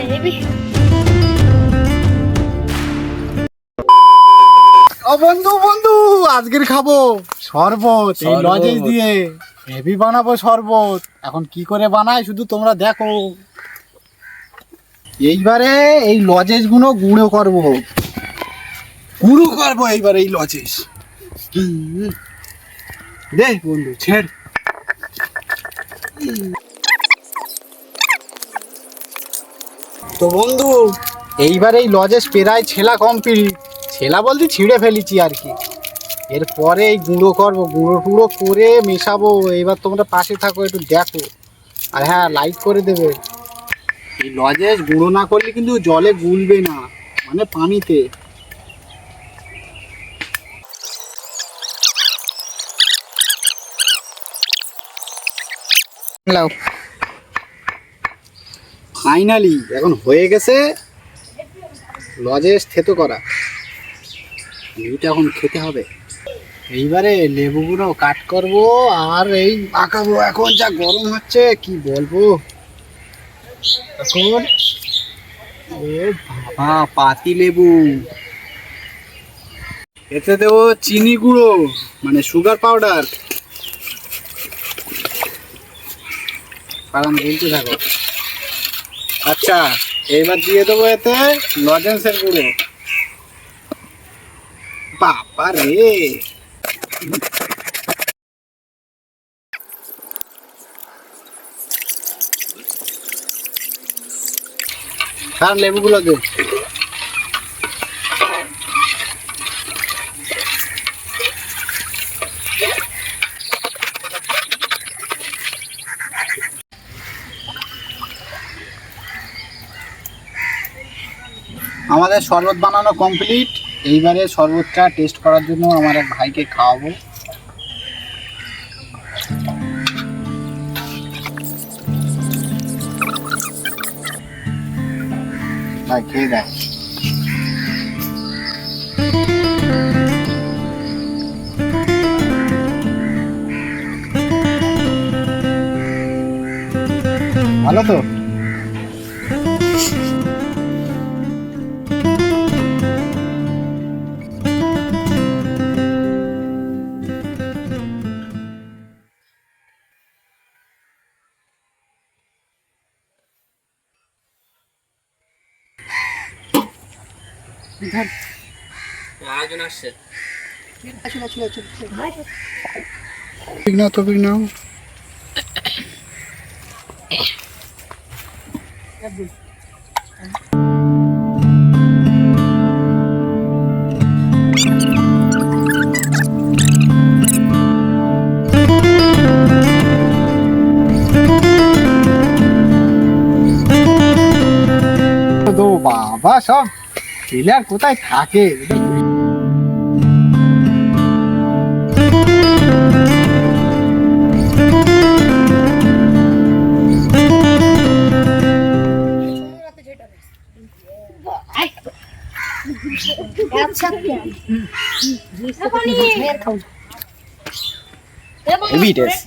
ও বন্ধু বন্ধু আজকের খাবো শরবত এই লজেস দিয়ে হেভি বানাবো শরবত। এখন কি করে বানাই শুধু তোমরা দেখো। এইবারে এই লজেস গুলো গুঁড়ো করবো এইবারে এই লজেস। দেখ বন্ধু ছেড়। তো বন্ধু এইবার এই লজেস প্রায় ছেলা কমপ্লিট, ছেলা বলতে ছিঁড়ে ফেলেছি আর কি। এরপরে এই গুঁড়ো করবো, গুঁড়ো টুড়ো করে মেশাবো। এইবার তোমরা পাশে থাকো একটু দেখো, আর হ্যাঁ লাইক করে দেবে। এই লজেস গুঁড়ো না করলে কিন্তু জলে গুলবে না, মানে পানিতে। ফাইনালি এখন হয়ে গেছে লজেস থেতো করা। এটা এখন খেতে হবে। এইবারে লেবুগুলো কাট করব আর এই মাখাবো। এখন যা গরম হচ্ছে কি বলবো। এখন এ বাবা পাতি লেবু, এতে দেবো চিনি গুঁড়ো মানে সুগার পাউডার। কারণ বলতে থাকো। আচ্ছা এইবার দিয়ে দেবো এতে লজেন্সের গুঁড়ো। বাবা রে, আর লেবুগুলো দে। আমাদের শরবত বানানো কমপ্লিট। এইবারে শরবতটা টেস্ট করার জন্য আমার এক ভাইকে খাওয়াবো। ভাই খেয়ে দেখ। ভালো তো? বাবা সব ছেলের কোথায় থাকে। Heavy taste.